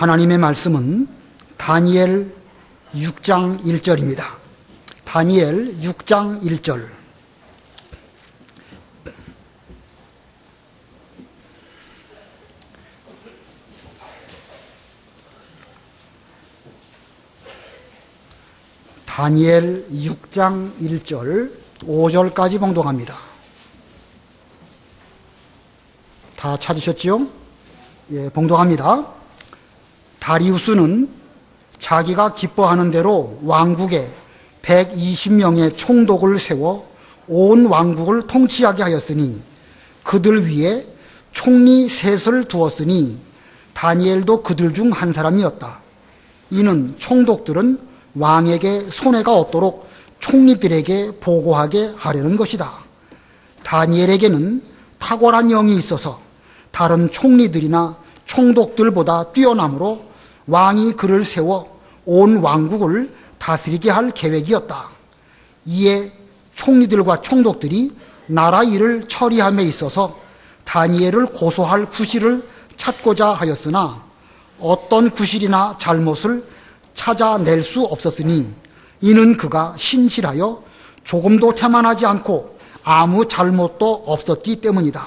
하나님의 말씀은 다니엘 6장 1절입니다. 다니엘 6장 1절. 다니엘 6장 1절 5절까지 봉독합니다. 다 찾으셨지요? 예, 봉독합니다. 다리우스는 자기가 기뻐하는 대로 왕국에 120명의 총독을 세워 온 왕국을 통치하게 하였으니 그들 위에 총리 셋을 두었으니 다니엘도 그들 중 한 사람이었다. 이는 총독들은 왕에게 손해가 없도록 총리들에게 보고하게 하려는 것이다. 다니엘에게는 탁월한 영이 있어서 다른 총리들이나 총독들보다 뛰어나므로 왕이 그를 세워 온 왕국을 다스리게 할 계획이었다. 이에 총리들과 총독들이 나라 일을 처리함에 있어서 다니엘을 고소할 구실을 찾고자 하였으나 어떤 구실이나 잘못을 찾아낼 수 없었으니 이는 그가 신실하여 조금도 태만하지 않고 아무 잘못도 없었기 때문이다.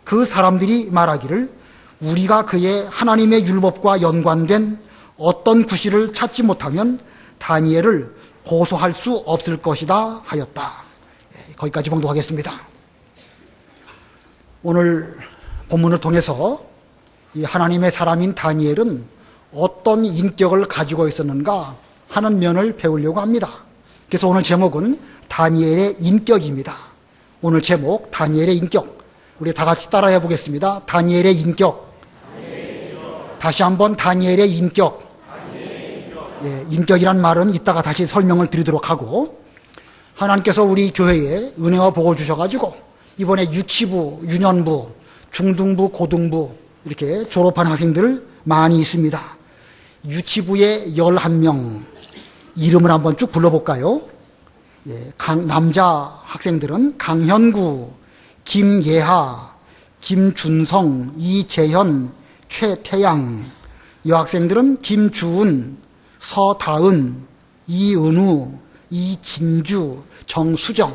그 사람들이 말하기를 우리가 그의 하나님의 율법과 연관된 어떤 구실을 찾지 못하면 다니엘을 고소할 수 없을 것이다 하였다. 거기까지 봉독하겠습니다. 오늘 본문을 통해서 이 하나님의 사람인 다니엘은 어떤 인격을 가지고 있었는가 하는 면을 배우려고 합니다. 그래서 오늘 제목은 다니엘의 인격입니다. 오늘 제목 다니엘의 인격. 우리 다 같이 따라해 보겠습니다. 다니엘의 인격. 다시 한번 다니엘의 인격. 예, 인격이란 말은 이따가 다시 설명을 드리도록 하고, 하나님께서 우리 교회에 은혜와 복을 주셔가지고 이번에 유치부, 유년부, 중등부, 고등부 이렇게 졸업한 학생들 많이 있습니다. 유치부에 11명 이름을 한번 쭉 불러볼까요? 예, 남자 학생들은 강현구, 김예하, 김준성, 이재현, 최태양. 여학생들은 김주은, 서다은, 이은우, 이진주, 정수정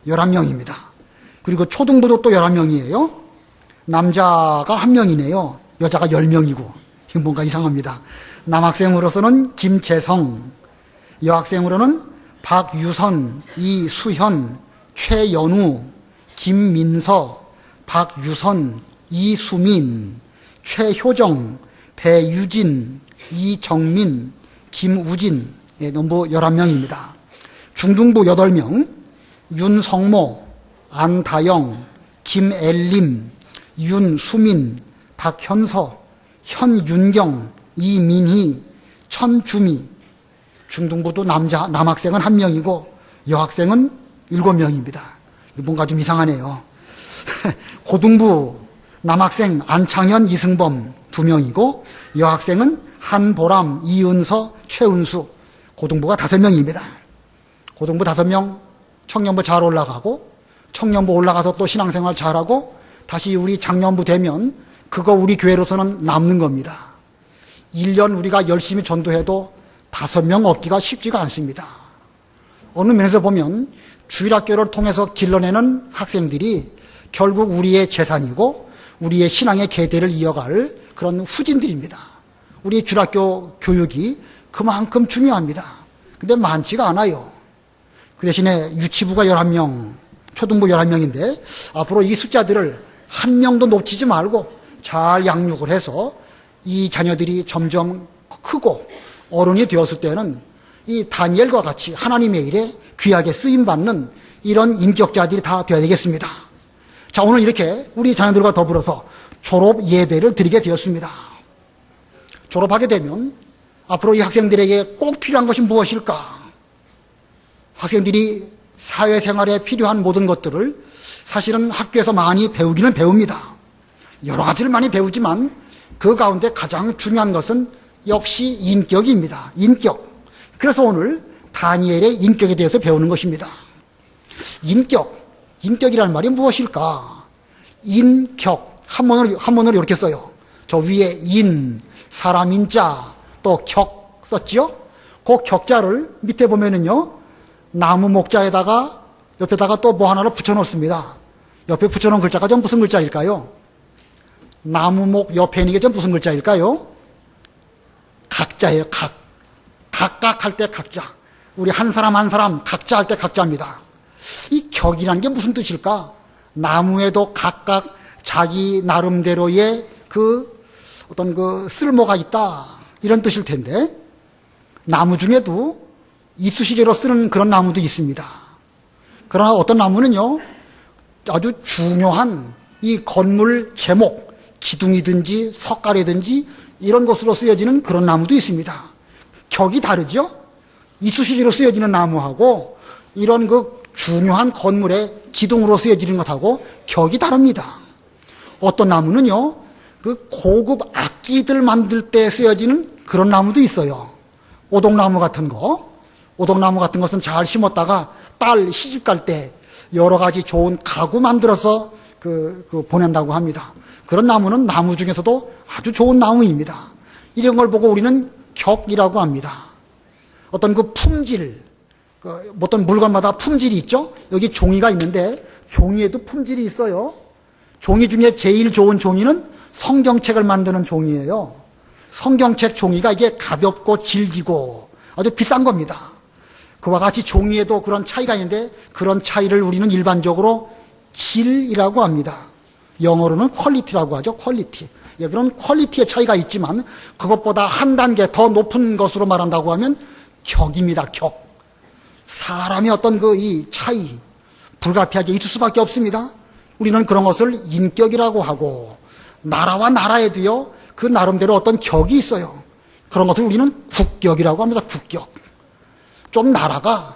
11명입니다. 그리고 초등부도 또 11명이에요. 남자가 1명이네요. 여자가 10명이고. 이건 뭔가 이상합니다. 남학생으로서는 김재성, 여학생으로는 박유선, 이수현, 최연우, 김민서, 박유선, 이수민, 최효정, 배유진, 이정민, 김우진, 예, 넘부 11명입니다. 중등부 8명, 윤성모, 안다영, 김엘림, 윤수민, 박현서, 현윤경, 이민희, 천주미. 중등부도 남학생은 1명이고 여학생은 7명입니다. 뭔가 좀 이상하네요. 고등부 남학생 안창현, 이승범 2명이고 여학생은 한보람, 이은서, 최은수. 고등부가 5명입니다. 고등부 5명 청년부 잘 올라가고 청년부 올라가서 또 신앙생활 잘하고 다시 우리 장년부 되면 그거 우리 교회로서는 남는 겁니다. 1년 우리가 열심히 전도해도 5명 얻기가 쉽지가 않습니다. 어느 면에서 보면 주일학교를 통해서 길러내는 학생들이 결국 우리의 재산이고 우리의 신앙의 계대를 이어갈 그런 후진들입니다. 우리 주일학교 교육이 그만큼 중요합니다. 근데 많지가 않아요. 그 대신에 유치부가 11명, 초등부 11명인데 앞으로 이 숫자들을 한 명도 놓치지 말고 잘 양육을 해서 이 자녀들이 점점 크고 어른이 되었을 때는 이 다니엘과 같이 하나님의 일에 귀하게 쓰임받는 이런 인격자들이 다 되어야 되겠습니다. 자, 오늘 이렇게 우리 자녀들과 더불어서 졸업 예배를 드리게 되었습니다. 졸업하게 되면 앞으로 이 학생들에게 꼭 필요한 것이 무엇일까? 학생들이 사회생활에 필요한 모든 것들을 사실은 학교에서 많이 배우기는 배웁니다. 여러 가지를 많이 배우지만 그 가운데 가장 중요한 것은 역시 인격입니다. 인격. 그래서 오늘 다니엘의 인격에 대해서 배우는 것입니다. 인격이라는 말이 무엇일까? 인격. 한문으로 이렇게 써요. 저 위에 인, 사람 인자, 또 격 썼지요? 그 격자를 밑에 보면은요, 나무 목자에다가 옆에다가 또 뭐 하나를 붙여놓습니다. 옆에 붙여놓은 글자가 좀 무슨 글자일까요? 나무목 옆에 있는 게 좀 무슨 글자일까요? 각자예요, 각. 각각 할 때 각자. 우리 한 사람 한 사람 각자 할 때 각자입니다. 이 격이라는 게 무슨 뜻일까? 나무에도 각각 자기 나름대로의 어떤 쓸모가 있다. 이런 뜻일 텐데, 나무 중에도 이쑤시개로 쓰는 그런 나무도 있습니다. 그러나 어떤 나무는요, 아주 중요한 이 건물 제목, 기둥이든지 석가래든지 이런 것으로 쓰여지는 그런 나무도 있습니다. 격이 다르죠? 이쑤시개로 쓰여지는 나무하고 이런 중요한 건물의 기둥으로 쓰여지는 것하고 격이 다릅니다. 어떤 나무는요, 고급 악기들 만들 때 쓰여지는 그런 나무도 있어요. 오동나무 같은 거. 오동나무 같은 것은 잘 심었다가 딸 시집 갈 때 여러 가지 좋은 가구 만들어서 보낸다고 합니다. 그런 나무는 나무 중에서도 아주 좋은 나무입니다. 이런 걸 보고 우리는 격이라고 합니다. 어떤 품질, 어떤 물건마다 품질이 있죠? 여기 종이가 있는데 종이에도 품질이 있어요. 종이 중에 제일 좋은 종이는 성경책을 만드는 종이에요. 성경책 종이가 이게 가볍고 질기고 아주 비싼 겁니다. 그와 같이 종이에도 그런 차이가 있는데 그런 차이를 우리는 일반적으로 질이라고 합니다. 영어로는 퀄리티라고 하죠. 퀄리티. 예, 그런 퀄리티의 차이가 있지만 그것보다 한 단계 더 높은 것으로 말한다고 하면 격입니다. 격. 사람의 어떤 이 차이, 불가피하게 있을 수밖에 없습니다. 우리는 그런 것을 인격이라고 하고, 나라와 나라에도요, 그 나름대로 어떤 격이 있어요. 그런 것을 우리는 국격이라고 합니다. 국격. 좀 나라가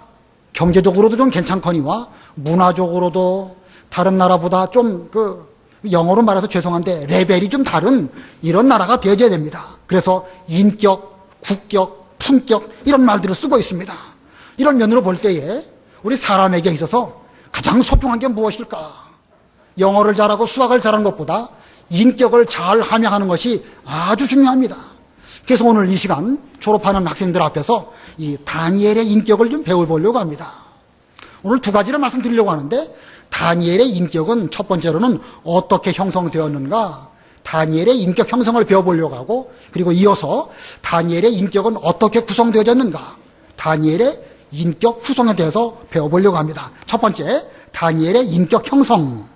경제적으로도 좀 괜찮거니와 문화적으로도 다른 나라보다 좀 영어로 말해서 죄송한데 레벨이 좀 다른 이런 나라가 되어야 됩니다. 그래서 인격, 국격, 품격 이런 말들을 쓰고 있습니다. 이런 면으로 볼 때에 우리 사람에게 있어서 가장 소중한 게 무엇일까? 영어를 잘하고 수학을 잘하는 것보다 인격을 잘 함양하는 것이 아주 중요합니다. 그래서 오늘 이 시간 졸업하는 학생들 앞에서 이 다니엘의 인격을 좀 배워보려고 합니다. 오늘 두 가지를 말씀드리려고 하는데, 다니엘의 인격은 첫 번째로는 어떻게 형성되었는가, 다니엘의 인격 형성을 배워보려고 하고, 그리고 이어서 다니엘의 인격은 어떻게 구성되어졌는가, 다니엘의 인격 구성에 대해서 배워보려고 합니다. 첫 번째, 다니엘의 인격 형성.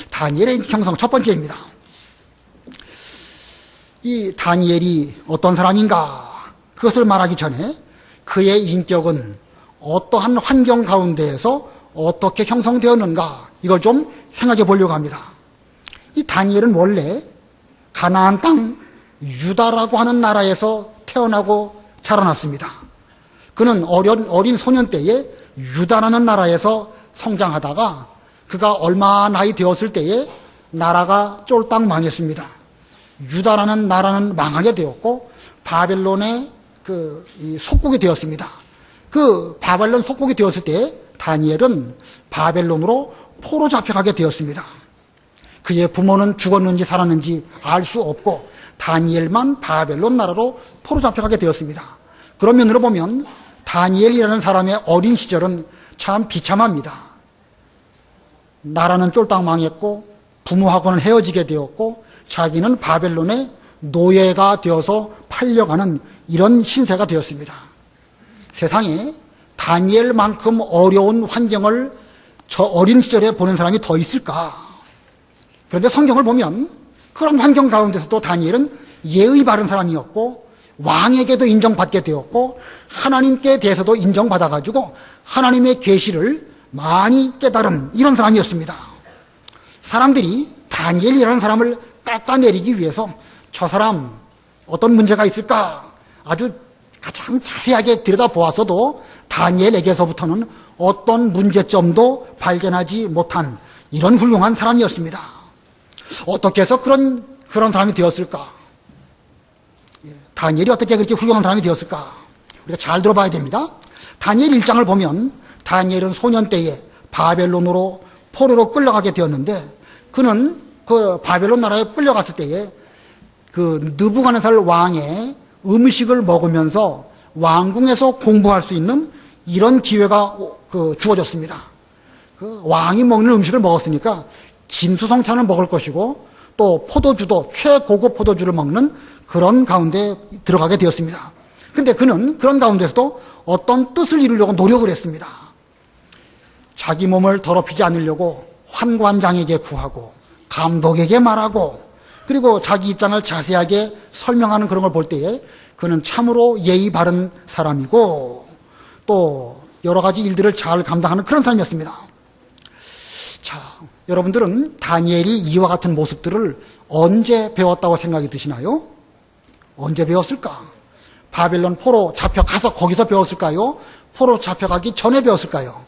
다니엘의 인격 형성 첫 번째입니다. 이 다니엘이 어떤 사람인가, 그것을 말하기 전에 그의 인격은 어떠한 환경 가운데에서 어떻게 형성되었는가, 이걸 좀 생각해 보려고 합니다. 이 다니엘은 원래 가나안 땅 유다라고 하는 나라에서 태어나고 자라났습니다. 그는 어린 소년 때에 유다라는 나라에서 성장하다가 그가 얼마 나이 되었을 때에 나라가 쫄딱 망했습니다. 유다라는 나라는 망하게 되었고 바벨론의 이 속국이 되었습니다. 그 바벨론 속국이 되었을 때 다니엘은 바벨론으로 포로 잡혀가게 되었습니다. 그의 부모는 죽었는지 살았는지 알 수 없고 다니엘만 바벨론 나라로 포로 잡혀가게 되었습니다. 그런 면으로 보면 다니엘이라는 사람의 어린 시절은 참 비참합니다. 나라는 쫄딱 망했고 부모하고는 헤어지게 되었고 자기는 바벨론의 노예가 되어서 팔려가는 이런 신세가 되었습니다. 세상에 다니엘만큼 어려운 환경을 저 어린 시절에 보낸 사람이 더 있을까? 그런데 성경을 보면 그런 환경 가운데서도 다니엘은 예의 바른 사람이었고 왕에게도 인정받게 되었고 하나님께 대해서도 인정받아가지고 하나님의 계시를 많이 깨달은 이런 사람이었습니다. 사람들이 다니엘이라는 사람을 깎아내리기 위해서 저 사람 어떤 문제가 있을까 아주 가장 자세하게 들여다보았어도 다니엘에게서부터는 어떤 문제점도 발견하지 못한 이런 훌륭한 사람이었습니다. 어떻게 해서 그런 사람이 되었을까? 다니엘이 어떻게 그렇게 훌륭한 사람이 되었을까? 우리가 잘 들어봐야 됩니다. 다니엘 1장을 보면 다니엘은 소년 때에 바벨론으로 포로로 끌려가게 되었는데 그는 그 바벨론 나라에 끌려갔을 때에 그 느부갓네살 왕의 음식을 먹으면서 왕궁에서 공부할 수 있는 이런 기회가 주어졌습니다. 그 왕이 먹는 음식을 먹었으니까 진수성찬을 먹을 것이고 또 포도주도 최고급 포도주를 먹는 그런 가운데 들어가게 되었습니다. 근데 그는 그런 가운데서도 어떤 뜻을 이루려고 노력을 했습니다. 자기 몸을 더럽히지 않으려고 환관장에게 구하고 감독에게 말하고 그리고 자기 입장을 자세하게 설명하는 그런 걸 볼 때에 그는 참으로 예의 바른 사람이고 또 여러 가지 일들을 잘 감당하는 그런 사람이었습니다. 자, 여러분들은 다니엘이 이와 같은 모습들을 언제 배웠다고 생각이 드시나요? 언제 배웠을까? 바벨론 포로 잡혀가서 거기서 배웠을까요? 포로 잡혀가기 전에 배웠을까요?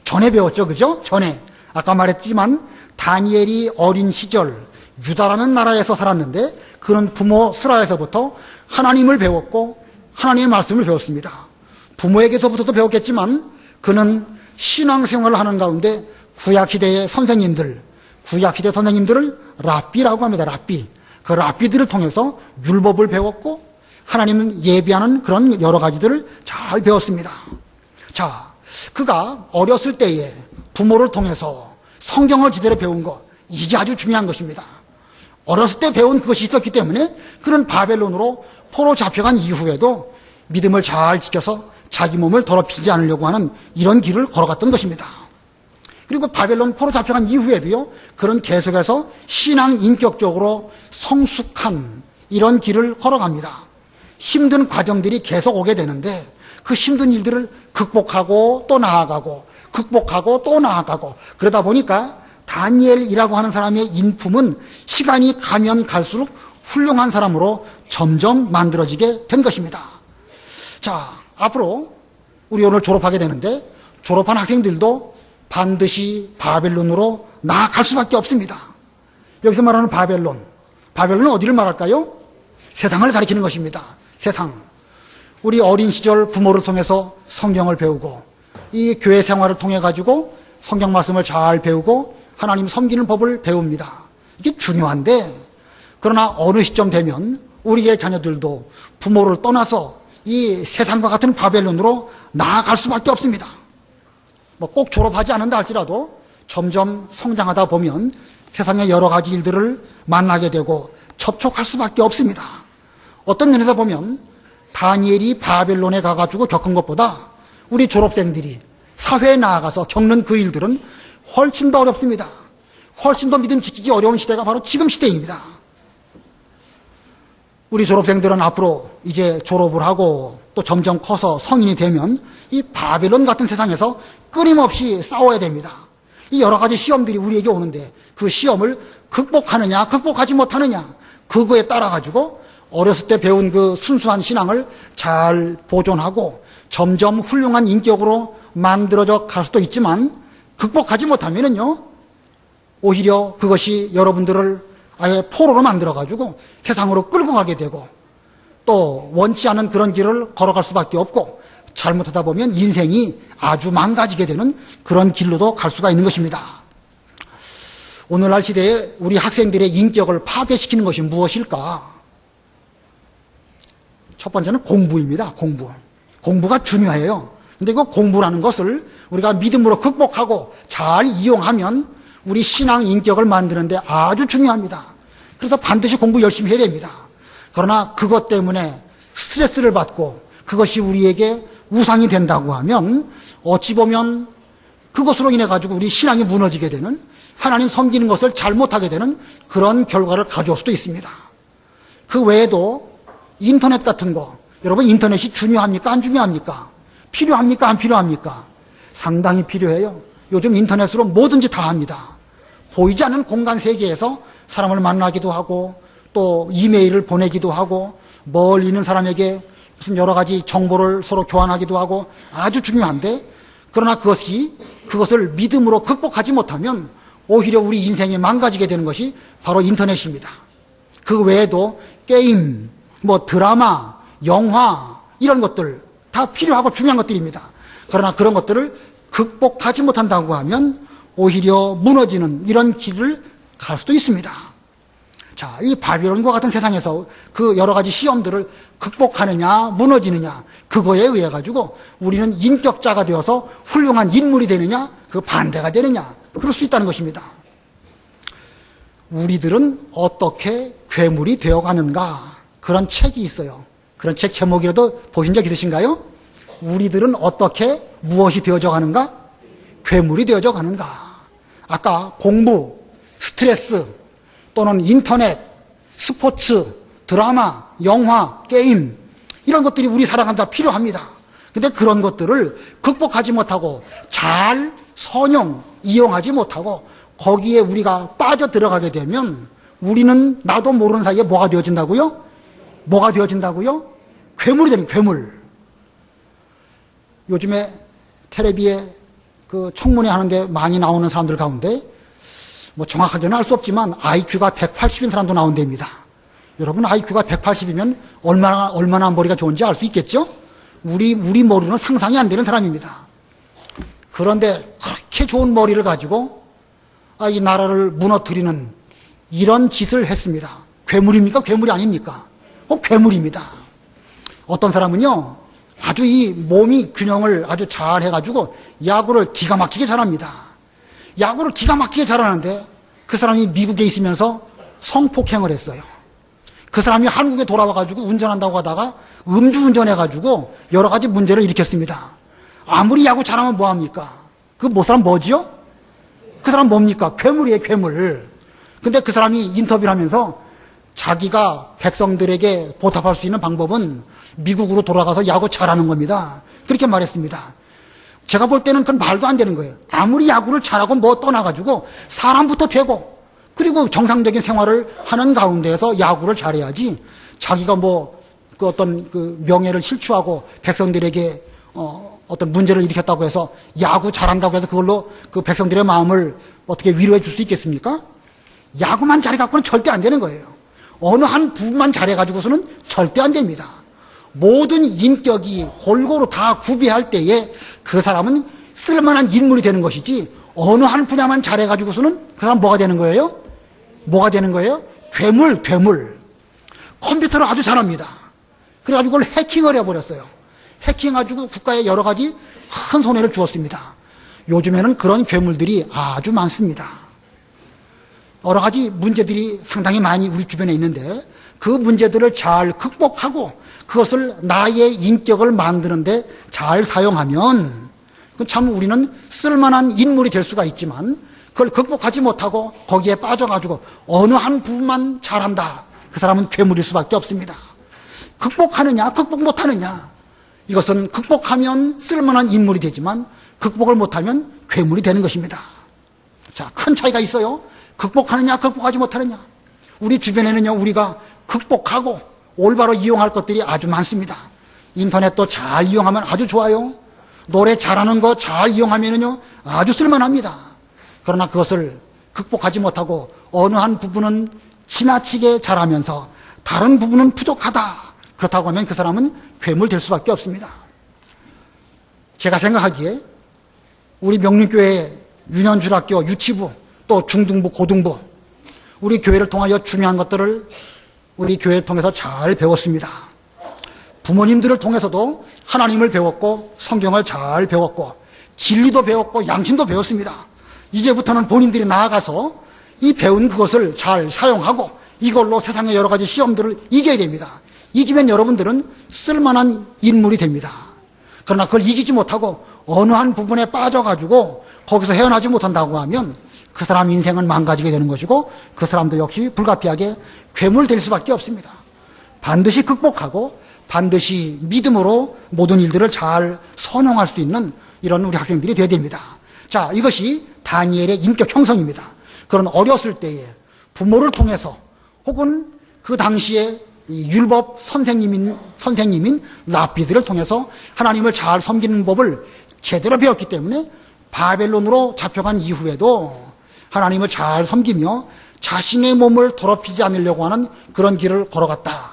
전에 배웠죠, 그죠? 전에. 아까 말했지만 다니엘이 어린 시절 유다라는 나라에서 살았는데 그는 부모 스라에서부터 하나님을 배웠고 하나님의 말씀을 배웠습니다. 부모에게서부터도 배웠겠지만 그는 신앙생활을 하는 가운데 구약시대의 선생님들, 구약시대 선생님들을 랍비라고 합니다. 랍비. 그 랍비들을 통해서 율법을 배웠고 하나님을 예비하는 그런 여러 가지들을 잘 배웠습니다. 자, 그가 어렸을 때에 부모를 통해서 성경을 제대로 배운 것, 이게 아주 중요한 것입니다. 어렸을 때 배운 그것이 있었기 때문에 그는 바벨론으로 포로 잡혀간 이후에도 믿음을 잘 지켜서 자기 몸을 더럽히지 않으려고 하는 이런 길을 걸어갔던 것입니다. 그리고 바벨론 포로 잡혀간 이후에도요, 그는 계속해서 신앙 인격적으로 성숙한 이런 길을 걸어갑니다. 힘든 과정들이 계속 오게 되는데 그 힘든 일들을 극복하고 또 나아가고 극복하고 또 나아가고 그러다 보니까 다니엘이라고 하는 사람의 인품은 시간이 가면 갈수록 훌륭한 사람으로 점점 만들어지게 된 것입니다. 자, 앞으로 우리 오늘 졸업하게 되는데 졸업한 학생들도 반드시 바벨론으로 나아갈 수밖에 없습니다. 여기서 말하는 바벨론은 어디를 말할까요? 세상을 가리키는 것입니다. 세상. 우리 어린 시절 부모를 통해서 성경을 배우고 이 교회 생활을 통해 가지고 성경 말씀을 잘 배우고 하나님 섬기는 법을 배웁니다. 이게 중요한데 그러나 어느 시점 되면 우리의 자녀들도 부모를 떠나서 이 세상과 같은 바벨론으로 나아갈 수밖에 없습니다. 뭐 꼭 졸업하지 않는다 할지라도 점점 성장하다 보면 세상의 여러 가지 일들을 만나게 되고 접촉할 수밖에 없습니다. 어떤 면에서 보면 다니엘이 바벨론에 가가지고 겪은 것보다 우리 졸업생들이 사회에 나아가서 겪는 그 일들은 훨씬 더 어렵습니다. 훨씬 더 믿음 지키기 어려운 시대가 바로 지금 시대입니다. 우리 졸업생들은 앞으로 이제 졸업을 하고 또 점점 커서 성인이 되면 이 바벨론 같은 세상에서 끊임없이 싸워야 됩니다. 이 여러 가지 시험들이 우리에게 오는데 그 시험을 극복하느냐 극복하지 못하느냐 그거에 따라 가지고 어렸을 때 배운 그 순수한 신앙을 잘 보존하고 점점 훌륭한 인격으로 만들어져 갈 수도 있지만 극복하지 못하면은요 오히려 그것이 여러분들을 아예 포로로 만들어가지고 세상으로 끌고 가게 되고 또 원치 않은 그런 길을 걸어갈 수밖에 없고 잘못하다 보면 인생이 아주 망가지게 되는 그런 길로도 갈 수가 있는 것입니다. 오늘날 시대에 우리 학생들의 인격을 파괴시키는 것이 무엇일까? 첫 번째는 공부입니다. 공부가 중요해요. 근데 그 공부라는 것을 우리가 믿음으로 극복하고 잘 이용하면 우리 신앙 인격을 만드는데 아주 중요합니다. 그래서 반드시 공부 열심히 해야 됩니다. 그러나 그것 때문에 스트레스를 받고 그것이 우리에게 우상이 된다고 하면 어찌 보면 그것으로 인해 가지고 우리 신앙이 무너지게 되는 하나님 섬기는 것을 잘못하게 되는 그런 결과를 가져올 수도 있습니다. 그 외에도 인터넷 같은 거, 여러분 인터넷이 중요합니까? 안 중요합니까? 필요합니까? 안 필요합니까? 상당히 필요해요. 요즘 인터넷으로 뭐든지 다 합니다. 보이지 않는 공간 세계에서 사람을 만나기도 하고 또 이메일을 보내기도 하고 멀리 있는 사람에게 무슨 여러 가지 정보를 서로 교환하기도 하고 아주 중요한데 그러나 그것을 믿음으로 극복하지 못하면 오히려 우리 인생이 망가지게 되는 것이 바로 인터넷입니다. 그 외에도 게임, 드라마, 영화 이런 것들 다 필요하고 중요한 것들입니다. 그러나 그런 것들을 극복하지 못한다고 하면 오히려 무너지는 이런 길을 갈 수도 있습니다. 자, 이 바벨론과 같은 세상에서 그 여러 가지 시험들을 극복하느냐, 무너지느냐, 그거에 의해 가지고 우리는 인격자가 되어서 훌륭한 인물이 되느냐, 그 반대가 되느냐, 그럴 수 있다는 것입니다. 우리들은 어떻게 괴물이 되어가는가, 그런 책이 있어요. 그런 책 제목이라도 보신 적 있으신가요? 우리들은 어떻게 무엇이 되어져 가는가? 괴물이 되어져 가는가. 아까 공부, 스트레스, 또는 인터넷, 스포츠, 드라마, 영화, 게임, 이런 것들이 우리 살아가는데 다 필요합니다. 근데 그런 것들을 극복하지 못하고 잘 선용, 이용하지 못하고 거기에 우리가 빠져 들어가게 되면 우리는 나도 모르는 사이에 뭐가 되어진다고요? 뭐가 되어진다고요? 괴물이 되는 괴물. 요즘에 텔레비에 그 청문회 하는데 많이 나오는 사람들 가운데 뭐 정확하게는 알 수 없지만 IQ가 180인 사람도 나온답니다. 여러분 IQ가 180이면 얼마나 머리가 좋은지 알 수 있겠죠? 우리 머리는 상상이 안 되는 사람입니다. 그런데 그렇게 좋은 머리를 가지고 이 나라를 무너뜨리는 이런 짓을 했습니다. 괴물입니까? 괴물이 아닙니까? 괴물입니다. 어떤 사람은요, 아주 이 몸이 균형을 아주 잘 해가지고 야구를 기가 막히게 잘합니다. 야구를 기가 막히게 잘하는데 그 사람이 미국에 있으면서 성폭행을 했어요. 그 사람이 한국에 돌아와가지고 운전한다고 하다가 음주운전해가지고 여러 가지 문제를 일으켰습니다. 아무리 야구 잘하면 뭐합니까? 그 사람 뭐지요? 그 사람 뭡니까? 괴물이에요, 괴물. 근데 그 사람이 인터뷰를 하면서 자기가 백성들에게 보답할 수 있는 방법은 미국으로 돌아가서 야구 잘하는 겁니다. 그렇게 말했습니다. 제가 볼 때는 그건 말도 안 되는 거예요. 아무리 야구를 잘하고 뭐 떠나가지고 사람부터 되고 그리고 정상적인 생활을 하는 가운데에서 야구를 잘해야지 자기가 그 어떤 그 명예를 실추하고 백성들에게 어떤 문제를 일으켰다고 해서 야구 잘한다고 해서 그걸로 그 백성들의 마음을 어떻게 위로해 줄 수 있겠습니까? 야구만 잘해갖고는 절대 안 되는 거예요. 어느 한 부분만 잘해가지고서는 절대 안 됩니다. 모든 인격이 골고루 다 구비할 때에 그 사람은 쓸만한 인물이 되는 것이지 어느 한 분야만 잘해가지고서는 그 사람 뭐가 되는 거예요? 뭐가 되는 거예요? 괴물. 컴퓨터를 아주 잘합니다. 그래가지고 그걸 해킹을 해버렸어요. 해킹해가지고 국가에 여러 가지 큰 손해를 주었습니다. 요즘에는 그런 괴물들이 아주 많습니다. 여러 가지 문제들이 상당히 많이 우리 주변에 있는데 그 문제들을 잘 극복하고 그것을 나의 인격을 만드는데 잘 사용하면 참 우리는 쓸만한 인물이 될 수가 있지만 그걸 극복하지 못하고 거기에 빠져가지고 어느 한 부분만 잘한다. 그 사람은 괴물일 수밖에 없습니다. 극복하느냐 극복 못하느냐 이것은 극복하면 쓸만한 인물이 되지만 극복을 못하면 괴물이 되는 것입니다. 자, 큰 차이가 있어요. 극복하느냐 극복하지 못하느냐. 우리 주변에는요 우리가 극복하고 올바로 이용할 것들이 아주 많습니다. 인터넷도 잘 이용하면 아주 좋아요. 노래 잘하는 거 잘 이용하면은요 아주 쓸만합니다. 그러나 그것을 극복하지 못하고 어느 한 부분은 지나치게 잘하면서 다른 부분은 부족하다. 그렇다고 하면 그 사람은 괴물 될 수밖에 없습니다. 제가 생각하기에 우리 명륜교회 윤현주학교 유치부 또 중등부 고등부 우리 교회를 통하여 중요한 것들을 우리 교회를 통해서 잘 배웠습니다. 부모님들을 통해서도 하나님을 배웠고 성경을 잘 배웠고 진리도 배웠고 양심도 배웠습니다. 이제부터는 본인들이 나아가서 이 배운 그것을 잘 사용하고 이걸로 세상의 여러 가지 시험들을 이겨야 됩니다. 이기면 여러분들은 쓸만한 인물이 됩니다. 그러나 그걸 이기지 못하고 어느 한 부분에 빠져가지고 거기서 헤어나지 못한다고 하면 그 사람 인생은 망가지게 되는 것이고 그 사람도 역시 불가피하게 괴물될 수밖에 없습니다. 반드시 극복하고 반드시 믿음으로 모든 일들을 잘 선용할 수 있는 이런 우리 학생들이 되어야 됩니다. 자, 이것이 다니엘의 인격 형성입니다. 그런 어렸을 때에 부모를 통해서 혹은 그 당시에 이 율법 선생님인 랍비들을 통해서 하나님을 잘 섬기는 법을 제대로 배웠기 때문에 바벨론으로 잡혀간 이후에도 하나님을 잘 섬기며 자신의 몸을 더럽히지 않으려고 하는 그런 길을 걸어갔다.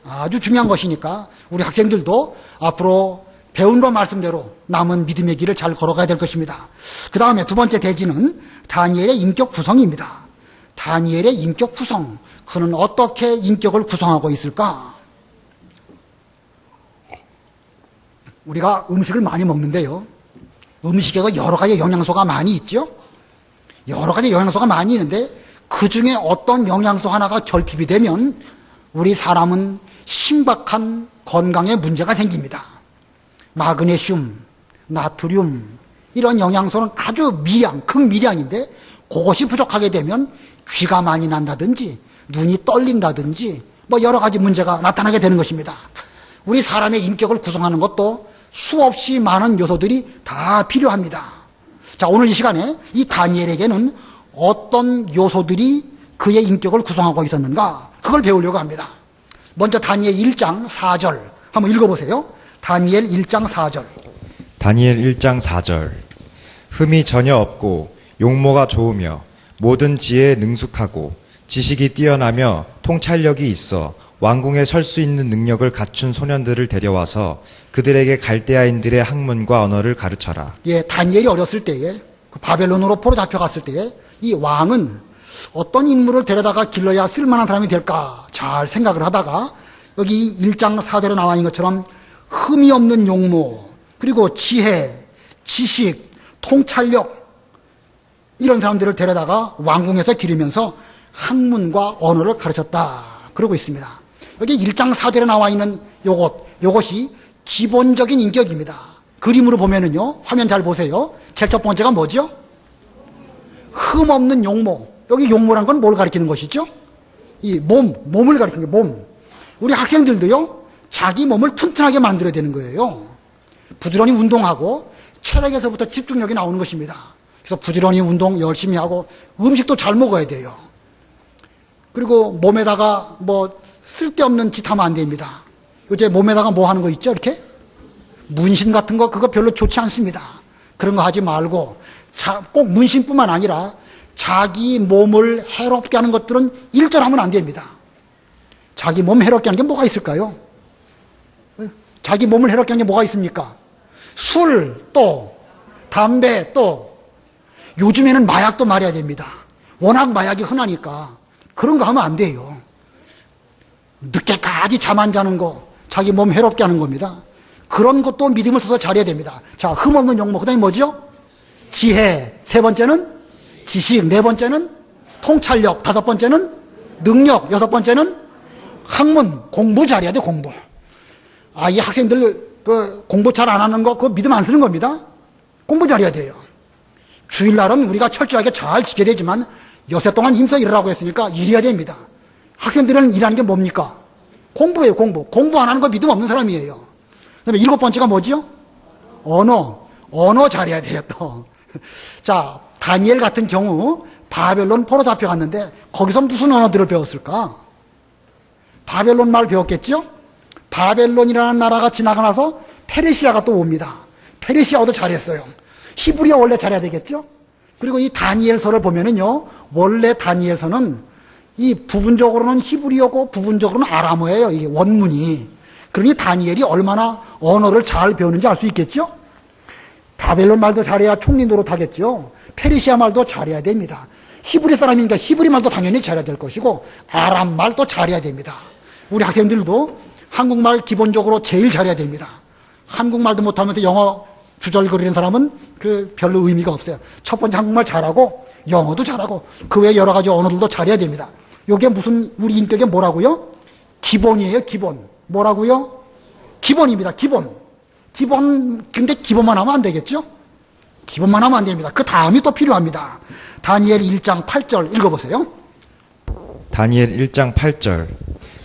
아주 중요한 것이니까 우리 학생들도 앞으로 배운 바 말씀대로 남은 믿음의 길을 잘 걸어가야 될 것입니다. 그 다음에 두 번째 대지는 다니엘의 인격 구성입니다. 다니엘의 인격 구성, 그는 어떻게 인격을 구성하고 있을까? 우리가 음식을 많이 먹는데요. 음식에 여러 가지 영양소가 많이 있죠? 여러 가지 영양소가 많이 있는데 그 중에 어떤 영양소 하나가 결핍이 되면 우리 사람은 심각한 건강에 문제가 생깁니다. 마그네슘, 나트륨 이런 영양소는 아주 미량, 극미량인데 그것이 부족하게 되면 쥐가 많이 난다든지 눈이 떨린다든지 뭐 여러 가지 문제가 나타나게 되는 것입니다. 우리 사람의 인격을 구성하는 것도 수없이 많은 요소들이 다 필요합니다. 자, 오늘 이 시간에 이 다니엘에게는 어떤 요소들이 그의 인격을 구성하고 있었는가, 그걸 배우려고 합니다. 먼저 다니엘 1장 4절 한번 읽어보세요. 다니엘 1장 4절. 다니엘 1장 4절. 흠이 전혀 없고 용모가 좋으며 모든 지혜에 능숙하고 지식이 뛰어나며 통찰력이 있어 왕궁에 설 수 있는 능력을 갖춘 소년들을 데려와서 그들에게 갈대아인들의 학문과 언어를 가르쳐라. 예, 다니엘이 어렸을 때에 그 바벨론으로 포로 잡혀갔을 때에 이 왕은 어떤 인물을 데려다가 길러야 쓸만한 사람이 될까 잘 생각을 하다가 여기 1장 4절에 나와 있는 것처럼 흠이 없는 용모, 그리고 지혜, 지식, 통찰력 이런 사람들을 데려다가 왕궁에서 기르면서 학문과 언어를 가르쳤다 그러고 있습니다. 여기 1장 4절에 나와 있는 요것이 기본적인 인격입니다. 그림으로 보면은요, 화면 잘 보세요. 제일 첫 번째가 뭐죠? 흠 없는 용모. 여기 용모란 건 뭘 가리키는 것이죠? 이 몸을 가리키는 거예요, 몸. 우리 학생들도요, 자기 몸을 튼튼하게 만들어야 되는 거예요. 부지런히 운동하고 체력에서부터 집중력이 나오는 것입니다. 그래서 부지런히 운동 열심히 하고 음식도 잘 먹어야 돼요. 그리고 몸에다가 뭐 쓸데없는 짓 하면 안 됩니다. 요새 몸에다가 뭐 하는 거 있죠? 이렇게? 문신 같은 거 그거 별로 좋지 않습니다. 그런 거 하지 말고 꼭 문신뿐만 아니라 자기 몸을 해롭게 하는 것들은 일절하면 안 됩니다. 자기 몸 해롭게 하는 게 뭐가 있을까요? 자기 몸을 해롭게 하는 게 뭐가 있습니까? 술, 또 담배, 또 요즘에는 마약도 말해야 됩니다. 워낙 마약이 흔하니까 그런 거 하면 안 돼요. 늦게까지 잠 안 자는 거, 자기 몸 해롭게 하는 겁니다. 그런 것도 믿음을 써서 잘해야 됩니다. 자, 흠없는 용모, 그 다음에 뭐죠? 지혜, 세 번째는 지식, 네 번째는 통찰력, 다섯 번째는 능력, 여섯 번째는 학문, 공부 잘해야 돼, 공부. 아, 이 학생들 공부 잘 안 하는 거 그거 믿음 안 쓰는 겁니다. 공부 잘해야 돼요. 주일날은 우리가 철저하게 잘 지켜야 되지만 여세 동안 힘써 일하라고 했으니까 일해야 됩니다. 학생들은 일하는 게 뭡니까? 공부예요, 공부. 공부 안 하는 거 믿음 없는 사람이에요. 그 다음에 일곱 번째가 뭐죠? 언어 잘해야 돼요, 또. 자, 다니엘 같은 경우 바벨론 포로 잡혀갔는데 거기서 무슨 언어들을 배웠을까? 바벨론 말 배웠겠죠? 바벨론이라는 나라가 지나가 나서 페르시아가 또 옵니다. 페르시아어도 잘했어요. 히브리어 원래 잘해야 되겠죠? 그리고 이 다니엘서를 보면은요, 원래 다니엘서는 이 부분적으로는 히브리어고 부분적으로는 아람어예요. 이게 원문이. 그러니 다니엘이 얼마나 언어를 잘 배우는지 알 수 있겠죠? 바벨론 말도 잘해야 총리 노릇하겠죠. 페르시아 말도 잘해야 됩니다. 히브리 사람이니까 히브리 말도 당연히 잘해야 될 것이고 아람 말도 잘해야 됩니다. 우리 학생들도 한국말 기본적으로 제일 잘해야 됩니다. 한국말도 못하면서 영어 주절거리는 사람은 별로 의미가 없어요. 첫 번째 한국말 잘하고 영어도 잘하고 그 외 여러 가지 언어들도 잘해야 됩니다. 이게 무슨 우리 인격에 뭐라고요? 기본이에요, 기본. 뭐라고요? 기본입니다, 기본. 근데 기본만 하면 안 되겠죠? 기본만 하면 안 됩니다. 그 다음이 또 필요합니다. 다니엘 1장 8절 읽어보세요. 다니엘 1장 8절.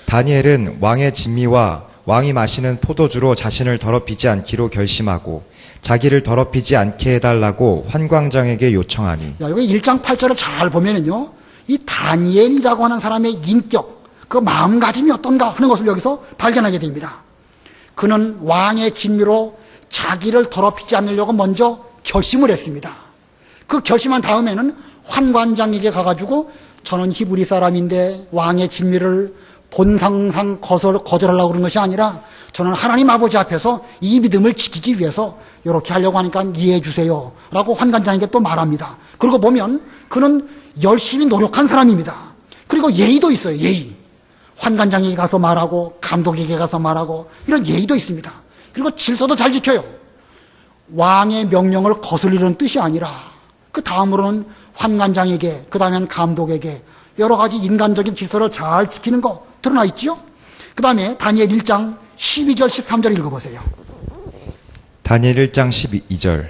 다니엘은 왕의 진미와 왕이 마시는 포도주로 자신을 더럽히지 않기로 결심하고 자기를 더럽히지 않게 해달라고 환광장에게 요청하니. 야, 여기 1장 8절을 잘 보면은요, 이 다니엘이라고 하는 사람의 인격, 그 마음가짐이 어떤가 하는 것을 여기서 발견하게 됩니다. 그는 왕의 진미로 자기를 더럽히지 않으려고 먼저 결심을 했습니다. 그 결심한 다음에는 환관장에게 가가지고 저는 히브리 사람인데 왕의 진미를 본상상 거절하려고 그런 것이 아니라 저는 하나님 아버지 앞에서 이 믿음을 지키기 위해서 이렇게 하려고 하니까 이해해 주세요 라고 환관장에게 또 말합니다. 그러고 보면 그는 열심히 노력한 사람입니다. 그리고 예의도 있어요. 예의. 환관장에게 가서 말하고 감독에게 가서 말하고 이런 예의도 있습니다. 그리고 질서도 잘 지켜요. 왕의 명령을 거슬리는 뜻이 아니라 그 다음으로는 환관장에게, 그 다음엔 감독에게 여러 가지 인간적인 질서를 잘 지키는 거 드러나 있죠. 그 다음에 다니엘 1장 12절 13절 읽어보세요. 다니엘 1장 12절.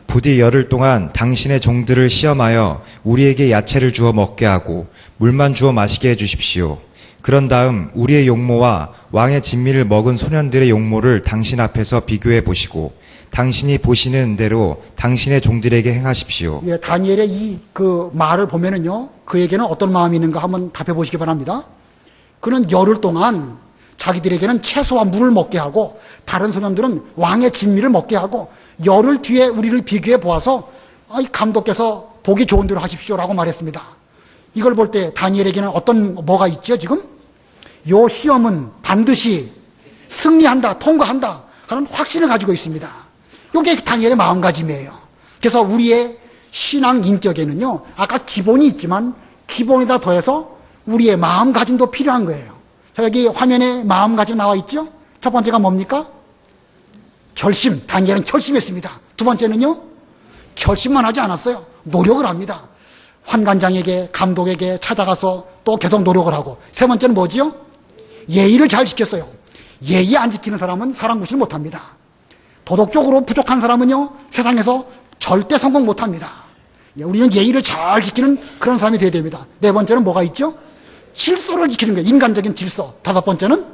부디 열흘 동안 당신의 종들을 시험하여 우리에게 야채를 주어 먹게 하고 물만 주어 마시게 해 주십시오. 그런 다음 우리의 용모와 왕의 진미를 먹은 소년들의 용모를 당신 앞에서 비교해 보시고 당신이 보시는 대로 당신의 종들에게 행하십시오. 예, 다니엘의 이 말을 보면은요, 그에게는 어떤 마음이 있는가 한번 답해 보시기 바랍니다. 그는 열흘 동안 자기들에게는 채소와 물을 먹게 하고 다른 소년들은 왕의 진미를 먹게 하고 열흘 뒤에 우리를 비교해 보아서 이 감독께서 보기 좋은 대로 하십시오라고 말했습니다. 이걸 볼 때 다니엘에게는 뭐가 있죠 지금? 요 시험은 반드시 승리한다, 통과한다 하는 확신을 가지고 있습니다. 이게 다니엘의 마음가짐이에요. 그래서 우리의 신앙 인격에는요, 아까 기본이 있지만 기본에다 더해서 우리의 마음가짐도 필요한 거예요. 자, 여기 화면에 마음가짐 나와 있죠? 첫 번째가 뭡니까? 결심. 다니엘은 결심했습니다. 두 번째는요, 결심만 하지 않았어요. 노력을 합니다. 환관장에게, 감독에게 찾아가서 또 계속 노력을 하고. 세 번째는 뭐지요? 예의를 잘 지켰어요. 예의 안 지키는 사람은 사람 구실 못합니다. 도덕적으로 부족한 사람은요, 세상에서 절대 성공 못합니다. 우리는 예의를 잘 지키는 그런 사람이 되어야 됩니다. 네 번째는 뭐가 있죠? 질서를 지키는 거예요. 인간적인 질서. 다섯 번째는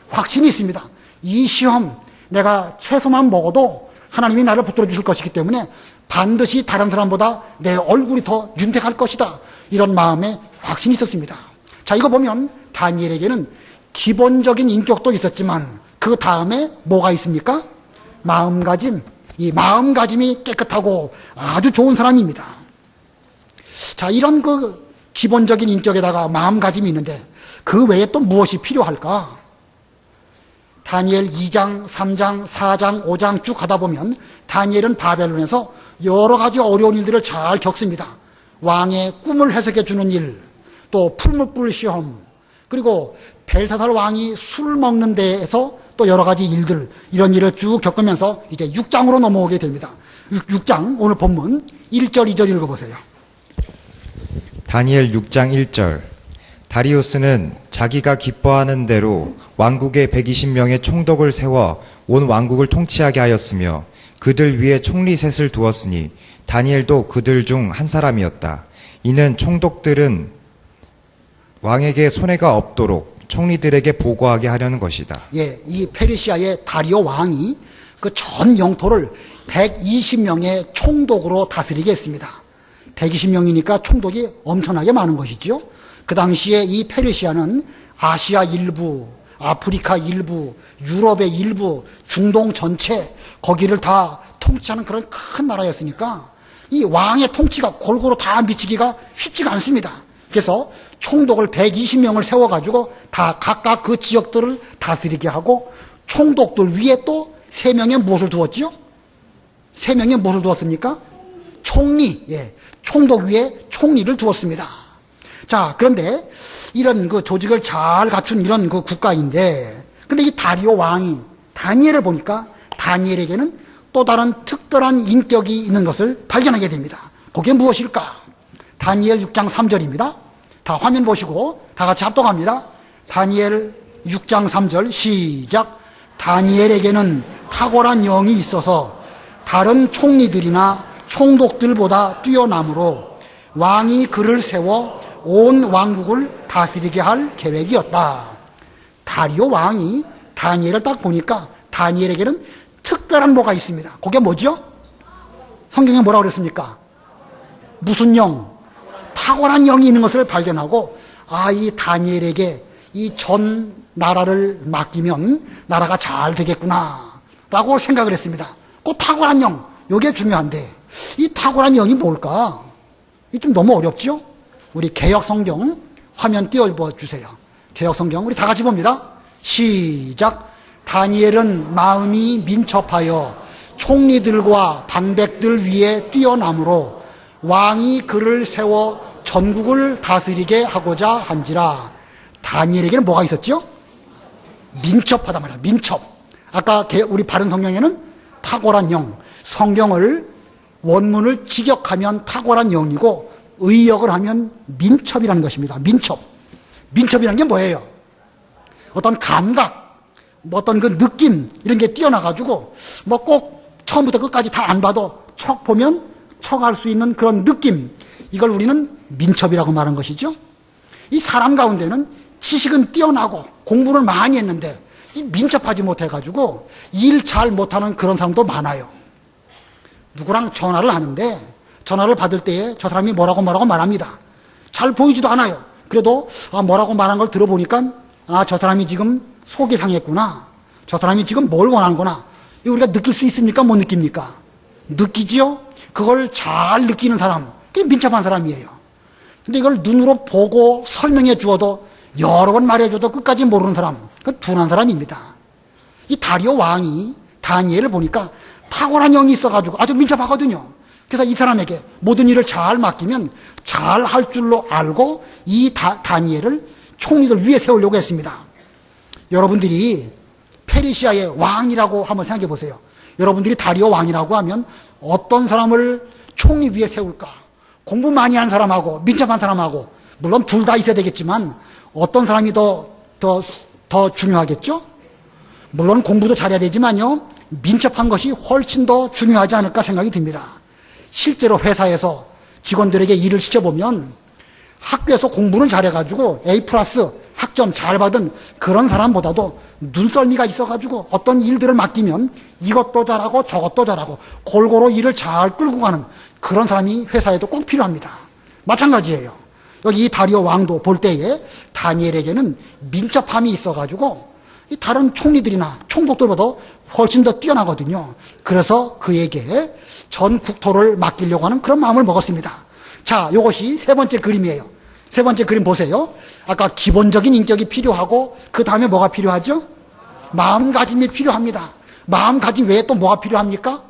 확신이 있습니다. 이 시험 내가 채소만 먹어도 하나님이 나를 붙들어 주실 것이기 때문에 반드시 다른 사람보다 내 얼굴이 더 윤택할 것이다. 이런 마음에 확신이 있었습니다. 자, 이거 보면 다니엘에게는 기본적인 인격도 있었지만 그 다음에 뭐가 있습니까? 마음가짐. 이 마음가짐이 깨끗하고 아주 좋은 사람입니다. 자, 이런 기본적인 인격에다가 마음가짐이 있는데 그 외에 또 무엇이 필요할까? 다니엘 2장, 3장, 4장, 5장 쭉 가다 보면 다니엘은 바벨론에서 여러 가지 어려운 일들을 잘 겪습니다. 왕의 꿈을 해석해 주는 일, 또 풀무불 시험, 그리고 벨사살 왕이 술 먹는 데에서 또 여러 가지 일들, 이런 일을 쭉 겪으면서 이제 6장으로 넘어오게 됩니다. 6장 오늘 본문 1절, 2절 읽어보세요. 다니엘 6장 1절. 다리우스는 자기가 기뻐하는 대로 왕국에 120명의 총독을 세워 온 왕국을 통치하게 하였으며 그들 위에 총리 셋을 두었으니 다니엘도 그들 중 한 사람이었다. 이는 총독들은 왕에게 손해가 없도록 총리들에게 보고하게 하려는 것이다. 예, 이 페르시아의 다리오 왕이 그 전 영토를 120명의 총독으로 다스리게 했습니다. 120명이니까 총독이 엄청나게 많은 것이죠. 그 당시에 이 페르시아는 아시아 일부, 아프리카 일부, 유럽의 일부, 중동 전체 거기를 다 통치하는 그런 큰 나라였으니까 이 왕의 통치가 골고루 다 미치기가 쉽지가 않습니다. 그래서 총독을 120명을 세워가지고 다 각각 그 지역들을 다스리게 하고 총독들 위에 또 3명의 무엇을 두었지요? 3명의 무엇을 두었습니까? 총리, 예, 총독 위에 총리를 두었습니다. 자, 그런데 이런 조직을 잘 갖춘 이런 국가인데, 근데 이 다리오 왕이 다니엘을 보니까 다니엘에게는 또 다른 특별한 인격이 있는 것을 발견하게 됩니다. 그게 무엇일까? 다니엘 6장 3절입니다. 다 화면 보시고 다 같이 합독합니다. 다니엘 6장 3절 시작. 다니엘에게는 탁월한 영이 있어서 다른 총리들이나 총독들보다 뛰어나므로 왕이 그를 세워 온 왕국을 다스리게 할 계획이었다. 다리오 왕이 다니엘을 딱 보니까 다니엘에게는 특별한 뭐가 있습니다. 그게 뭐죠? 성경에 뭐라고 그랬습니까? 무슨 영? 탁월한 영이 있는 것을 발견하고, 이 다니엘에게 이 전 나라를 맡기면 나라가 잘 되겠구나 라고 생각을 했습니다. 그 탁월한 영, 이게 중요한데 이 탁월한 영이 뭘까? 이게 좀 너무 어렵죠? 우리 개역 성경 화면 띄워주세요. 개역성경 우리 다 같이 봅니다. 시작. 다니엘은 마음이 민첩하여 총리들과 방백들 위에 뛰어나므로 왕이 그를 세워 전국을 다스리게 하고자 한지라. 다니엘에게는 뭐가 있었죠? 민첩하단 말이야. 민첩. 아까 우리 바른 성경에는 탁월한 영. 성경을 원문을 직역하면 탁월한 영이고 의역을 하면 민첩이라는 것입니다. 민첩. 민첩이라는 게 뭐예요? 어떤 감각, 어떤 그 느낌 이런 게 뛰어나가지고 뭐 꼭 처음부터 끝까지 다 안 봐도 척 보면 척 할 수 있는 그런 느낌, 이걸 우리는 민첩이라고 말하는 것이죠. 이 사람 가운데는 지식은 뛰어나고 공부를 많이 했는데 이 민첩하지 못해가지고 일 잘 못하는 그런 사람도 많아요. 누구랑 전화를 하는데 전화를 받을 때에 저 사람이 뭐라고 말합니다. 잘 보이지도 않아요. 그래도 뭐라고 말한 걸 들어보니까 저 사람이 지금 속이 상했구나. 저 사람이 지금 뭘 원하는구나. 이거 우리가 느낄 수 있습니까? 못 느낍니까? 느끼지요? 그걸 잘 느끼는 사람, 그게 민첩한 사람이에요. 근데 이걸 눈으로 보고 설명해 주어도 여러 번 말해줘도 끝까지 모르는 사람, 그 둔한 사람입니다. 이 다리오 왕이 다니엘을 보니까 탁월한 영이 있어가지고 아주 민첩하거든요. 그래서 이 사람에게 모든 일을 잘 맡기면 잘 할 줄로 알고 이 다니엘을 총리들 위에 세우려고 했습니다. 여러분들이 페르시아의 왕이라고 한번 생각해 보세요. 여러분들이 다리오 왕이라고 하면 어떤 사람을 총리 위에 세울까? 공부 많이 한 사람하고 민첩한 사람하고, 물론 둘 다 있어야 되겠지만 어떤 사람이 더 중요하겠죠? 물론 공부도 잘해야 되지만요, 민첩한 것이 훨씬 더 중요하지 않을까 생각이 듭니다. 실제로 회사에서 직원들에게 일을 시켜보면 학교에서 공부는 잘해가지고 A+ 학점 잘 받은 그런 사람보다도 눈썰미가 있어가지고 어떤 일들을 맡기면 이것도 잘하고 저것도 잘하고 골고루 일을 잘 끌고 가는 그런 사람이 회사에도 꼭 필요합니다. 마찬가지예요. 여기 이 다리오 왕도 볼 때에 다니엘에게는 민첩함이 있어가지고 다른 총리들이나 총독들보다 훨씬 더 뛰어나거든요. 그래서 그에게 전 국토를 맡기려고 하는 그런 마음을 먹었습니다. 자, 이것이 세 번째 그림이에요. 세 번째 그림 보세요. 아까 기본적인 인격이 필요하고 그 다음에 뭐가 필요하죠? 마음가짐이 필요합니다. 마음가짐 외에 또 뭐가 필요합니까?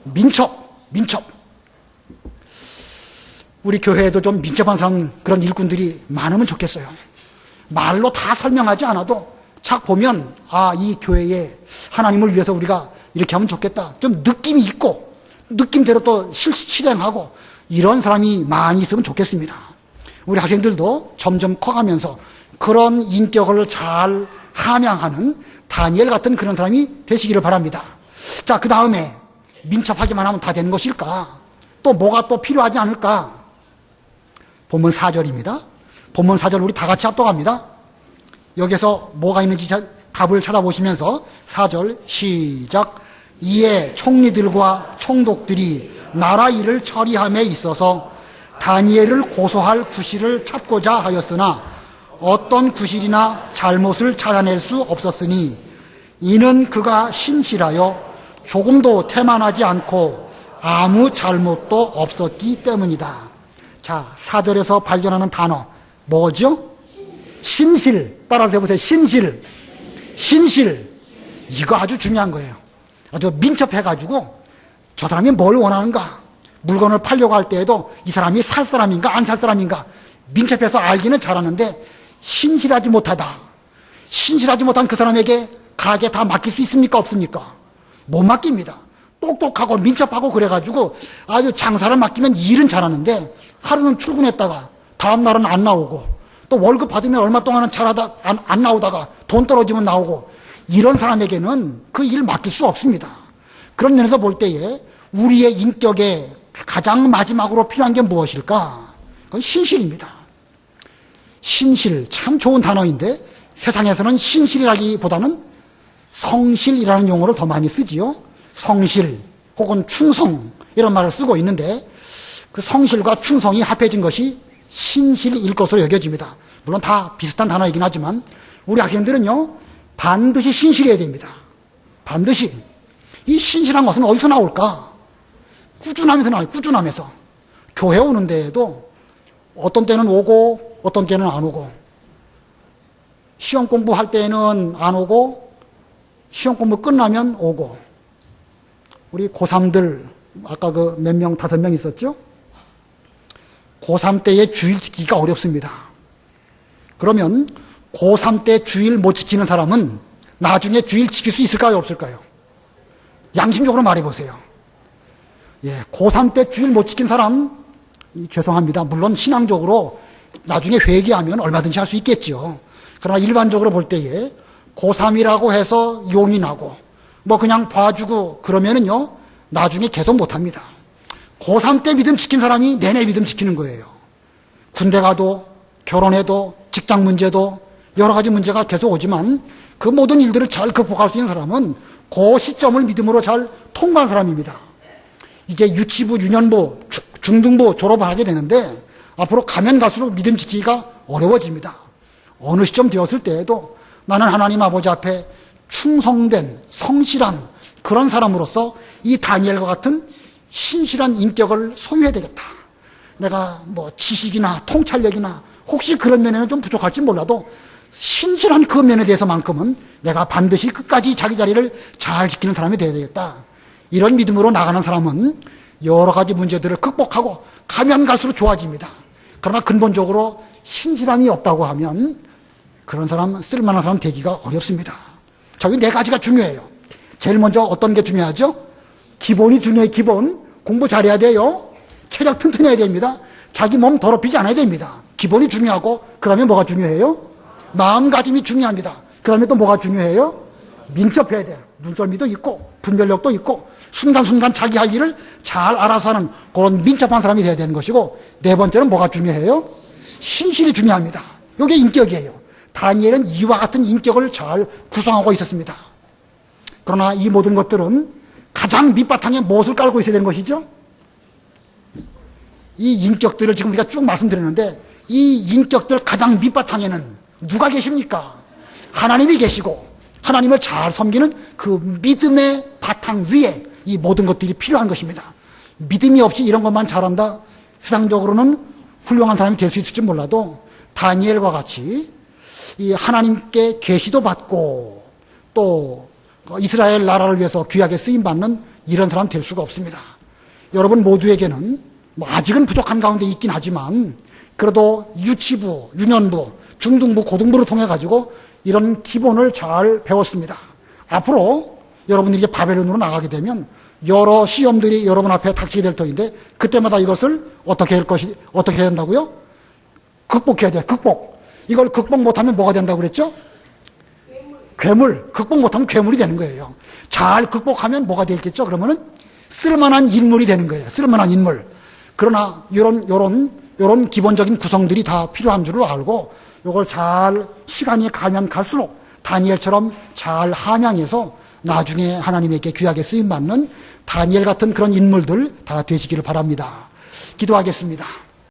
민첩. 우리 교회에도 좀 민첩한 사람, 그런 일꾼들이 많으면 좋겠어요. 말로 다 설명하지 않아도 착 보면 이 교회에 하나님을 위해서 우리가 이렇게 하면 좋겠다. 좀 느낌이 있고 느낌대로 또 실행하고 이런 사람이 많이 있으면 좋겠습니다. 우리 학생들도 점점 커가면서 그런 인격을 잘 함양하는 다니엘 같은 그런 사람이 되시기를 바랍니다. 자, 그 다음에 민첩하기만 하면 다 되는 것일까? 또 뭐가 또 필요하지 않을까? 본문 4절입니다. 본문 4절 우리 다 같이 합독합니다. 여기서 뭐가 있는지 답을 찾아보시면서 4절 시작. 이에 총리들과 총독들이 나라 일을 처리함에 있어서 다니엘을 고소할 구실을 찾고자 하였으나 어떤 구실이나 잘못을 찾아낼 수 없었으니 이는 그가 신실하여 조금도 태만하지 않고 아무 잘못도 없었기 때문이다. 자, 4절에서 발견하는 단어 뭐죠? 신실. 따라서 해보세요. 신실. 이거 아주 중요한 거예요. 아주 민첩해가지고 저 사람이 뭘 원하는가, 물건을 팔려고 할 때에도 이 사람이 살 사람인가 안 살 사람인가 민첩해서 알기는 잘하는데 신실하지 못하다. 신실하지 못한 그 사람에게 가게 다 맡길 수 있습니까? 없습니까? 못 맡깁니다. 똑똑하고 민첩하고 그래가지고 아주 장사를 맡기면 일은 잘하는데 하루는 출근했다가 다음 날은 안 나오고 또 월급 받으면 얼마 동안은 잘하다 안 나오다가 돈 떨어지면 나오고, 이런 사람에게는 그 일 맡길 수 없습니다. 그런 면에서 볼 때에 우리의 인격에 가장 마지막으로 필요한 게 무엇일까? 그건 신실입니다. 신실, 참 좋은 단어인데 세상에서는 신실이라기보다는 성실이라는 용어를 더 많이 쓰지요. 성실 혹은 충성 이런 말을 쓰고 있는데 그 성실과 충성이 합해진 것이 신실일 것으로 여겨집니다. 물론 다 비슷한 단어이긴 하지만 우리 학생들은요 반드시 신실해야 됩니다. 반드시. 이 신실한 것은 어디서 나올까? 꾸준하면서 나와요. 꾸준하면서. 교회 오는 데에도 어떤 때는 오고 어떤 때는 안 오고, 시험 공부할 때는 안 오고 시험 공부 끝나면 오고. 우리 고3들 아까 그 몇 명, 5명 있었죠? 고3 때의 주일 지키기가 어렵습니다. 그러면 고3 때 주일 못 지키는 사람은 나중에 주일 지킬 수 있을까요, 없을까요? 양심적으로 말해보세요. 예, 고3 때 주일 못 지킨 사람, 죄송합니다. 물론 신앙적으로 나중에 회개하면 얼마든지 할 수 있겠죠. 그러나 일반적으로 볼 때에 고3이라고 해서 용인하고 뭐 그냥 봐주고 그러면은요, 나중에 계속 못합니다. 고3 때 믿음 지킨 사람이 내내 믿음 지키는 거예요. 군대 가도 결혼해도 직장 문제도 여러 가지 문제가 계속 오지만 그 모든 일들을 잘 극복할 수 있는 사람은 그 시점을 믿음으로 잘 통과한 사람입니다. 이제 유치부, 유년부, 중등부 졸업을 하게 되는데 앞으로 가면 갈수록 믿음 지키기가 어려워집니다. 어느 시점 되었을 때에도 나는 하나님 아버지 앞에 충성된 성실한 그런 사람으로서 이 다니엘과 같은 신실한 인격을 소유해야 되겠다. 내가 뭐 지식이나 통찰력이나 혹시 그런 면에는 좀 부족할지 몰라도 신실한 그 면에 대해서만큼은 내가 반드시 끝까지 자기 자리를 잘 지키는 사람이 되어야 되겠다. 이런 믿음으로 나가는 사람은 여러 가지 문제들을 극복하고 가면 갈수록 좋아집니다. 그러나 근본적으로 신실함이 없다고 하면 그런 사람, 쓸만한 사람 되기가 어렵습니다. 자, 이 4가지가 중요해요. 제일 먼저 어떤 게 중요하죠? 기본이 중요해요. 기본. 공부 잘해야 돼요. 체력 튼튼해야 됩니다. 자기 몸 더럽히지 않아야 됩니다. 기본이 중요하고 그 다음에 뭐가 중요해요? 마음가짐이 중요합니다. 그 다음에 또 뭐가 중요해요? 민첩해야 돼요. 눈썰미도 있고 분별력도 있고 순간순간 자기 할 일을 잘 알아서 하는 그런 민첩한 사람이 돼야 되는 것이고, 4번째는 뭐가 중요해요? 신실이 중요합니다. 이게 인격이에요. 다니엘은 이와 같은 인격을 잘 구성하고 있었습니다. 그러나 이 모든 것들은 가장 밑바탕에 무엇을 깔고 있어야 되는 것이죠? 이 인격들을 지금 우리가 쭉 말씀드렸는데 이 인격들 가장 밑바탕에는 누가 계십니까? 하나님이 계시고 하나님을 잘 섬기는 그 믿음의 바탕 위에 이 모든 것들이 필요한 것입니다. 믿음이 없이 이런 것만 잘한다? 세상적으로는 훌륭한 사람이 될 수 있을지 몰라도 다니엘과 같이 이 하나님께 계시도 받고 또 이스라엘 나라를 위해서 귀하게 쓰임받는 이런 사람 될 수가 없습니다. 여러분 모두에게는 뭐 아직은 부족한 가운데 있긴 하지만 그래도 유치부, 유년부, 중등부, 고등부를 통해 가지고 이런 기본을 잘 배웠습니다. 앞으로 여러분들이 이제 바벨론으로 나가게 되면 여러 시험들이 여러분 앞에 닥치게 될 터인데 그때마다 이것을 어떻게 해야 된다고요? 극복해야 돼요. 극복. 이걸 극복 못하면 뭐가 된다고 그랬죠? 괴물. 극복 못하면 괴물이 되는 거예요. 잘 극복하면 뭐가 되겠죠? 그러면은 쓸만한 인물이 되는 거예요. 쓸만한 인물. 그러나 요런 기본적인 구성들이 다 필요한 줄을 알고 요걸 잘 시간이 가면 갈수록 다니엘처럼 잘 함양해서 나중에 하나님에게 귀하게 쓰임받는 다니엘 같은 그런 인물들 다 되시기를 바랍니다. 기도하겠습니다.